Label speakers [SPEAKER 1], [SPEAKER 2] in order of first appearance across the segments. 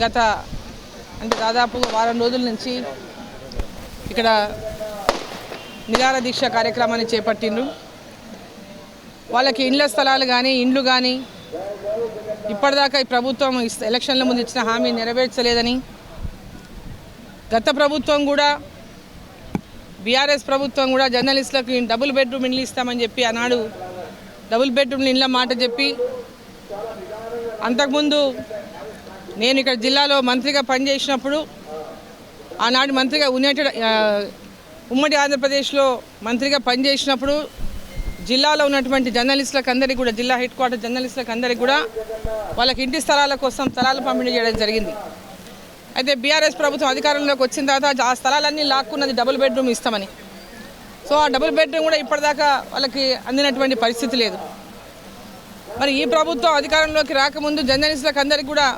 [SPEAKER 1] గత అంటే దాదాపు వారం రోజుల నుంచి ఇక్కడ నిరాహార దీక్ష కార్యక్రమాన్ని చేపట్టిండ్రు. వాళ్ళకి ఇండ్ల స్థలాలు కానీ ఇండ్లు కానీ ఇప్పటిదాకా ఈ ప్రభుత్వం ఎలక్షన్ల ముందు ఇచ్చిన హామీ నెరవేర్చలేదని, గత ప్రభుత్వం కూడా బీఆర్ఎస్ ప్రభుత్వం కూడా జర్నలిస్టులకు డబుల్ బెడ్రూమ్ ఇండ్లు ఇస్తామని చెప్పి ఆనాడు డబుల్ బెడ్రూమ్ ఇండ్ల మాట చెప్పి, అంతకుముందు నేను ఇక్కడ జిల్లాలో మంత్రిగా పనిచేసినప్పుడు ఆనాడు మంత్రిగా ఉమ్మడి ఆంధ్రప్రదేశ్లో మంత్రిగా పనిచేసినప్పుడు జిల్లాలో ఉన్నటువంటి జర్నలిస్టులకు అందరికీ కూడా, జిల్లా హెడ్ క్వార్టర్ జర్నలిస్టులకు అందరికీ కూడా వాళ్ళకి ఇంటి స్థలాల కోసం స్థలాలు పంపిణీ చేయడం జరిగింది. అయితే బీఆర్ఎస్ ప్రభుత్వం అధికారంలోకి వచ్చిన తర్వాత ఆ స్థలాలన్నీ లాక్కున్నది డబుల్ బెడ్రూమ్ ఇస్తామని. సో ఆ డబుల్ బెడ్రూమ్ కూడా ఇప్పటిదాకా వాళ్ళకి అందినటువంటి పరిస్థితి లేదు. మరి ఈ ప్రభుత్వం అధికారంలోకి రాకముందు జర్నలిస్టులకు అందరికీ కూడా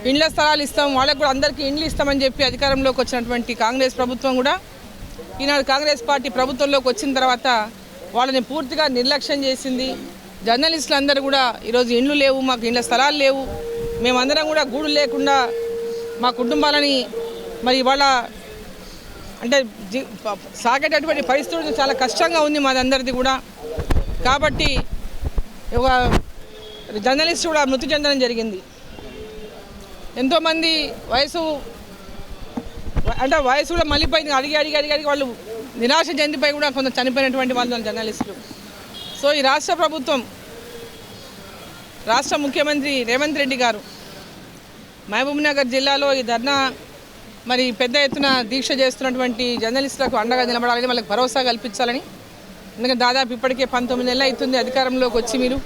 [SPEAKER 1] ఇండ్ల స్థలాలు ఇస్తాం, వాళ్ళకు కూడా అందరికీ ఇండ్లు ఇస్తామని చెప్పి అధికారంలోకి వచ్చినటువంటి కాంగ్రెస్ ప్రభుత్వం కూడా ఈనాడు కాంగ్రెస్ పార్టీ ప్రభుత్వంలోకి వచ్చిన తర్వాత వాళ్ళని పూర్తిగా నిర్లక్ష్యం చేసింది. జర్నలిస్టులు అందరూ కూడా ఈరోజు ఇండ్లు లేవు, మాకు ఇండ్ల స్థలాలు లేవు, మేమందరం కూడా గూడు లేకుండా మా కుటుంబాలని మరి ఇవాళ అంటే సాగేటటువంటి పరిస్థితులు చాలా కష్టంగా ఉంది మాదందరిది కూడా. కాబట్టి ఒక జర్నలిస్ట్ కూడా మృతి చెందడం జరిగింది. ఎంతోమంది వయసు కూడా మళ్ళీపోయింది, అడిగి వాళ్ళు నిరాశ చెందిపోయి కూడా కొంత చనిపోయినటువంటి వాళ్ళు జర్నలిస్టులు. సో ఈ రాష్ట్ర ప్రభుత్వం, రాష్ట్ర ముఖ్యమంత్రి రేవంత్ రెడ్డి గారు మహబూబ్నగర్ జిల్లాలో ఈ ధర్నా మరి పెద్ద ఎత్తున దీక్ష చేస్తున్నటువంటి జర్నలిస్టులకు అండగా నిలబడాలని, వాళ్ళకి భరోసా కల్పించాలని. ఎందుకంటే దాదాపు ఇప్పటికే 19 నెలలు అవుతుంది అధికారంలోకి వచ్చి మీరు,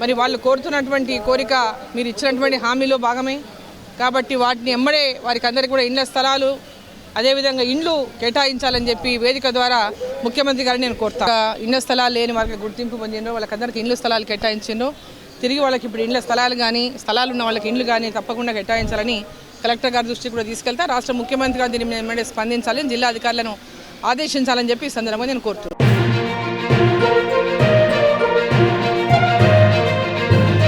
[SPEAKER 1] మరి వాళ్ళు కోరుతున్నటువంటి కోరిక మీరు ఇచ్చినటువంటి హామీలో భాగమే. కాబట్టి వాటిని ఎమ్మడే వారికి అందరికీ కూడా ఇండ్ల స్థలాలు అదేవిధంగా ఇండ్లు కేటాయించాలని చెప్పి వేదిక ద్వారా ముఖ్యమంత్రి గారిని నేను కోరుతాను. ఇండ్ల స్థలాలు లేని వారికి గుర్తింపు పొందిండ్రో వాళ్ళకందరికీ ఇండ్ల స్థలాలు కేటాయించిండ్రో తిరిగి వాళ్ళకి ఇప్పుడు ఇండ్ల స్థలాలు కానీ స్థలాలు ఉన్న వాళ్ళకి ఇండ్లు కానీ తప్పకుండా కేటాయించాలని కలెక్టర్ గారి దృష్టికి కూడా తీసుకెళ్తా. రాష్ట్ర ముఖ్యమంత్రి గారు దీని మీద స్పందించాలని, జిల్లా అధికారులను ఆదేశించాలని చెప్పి ఈ సందర్భంగా నేను కోరుతున్నాను.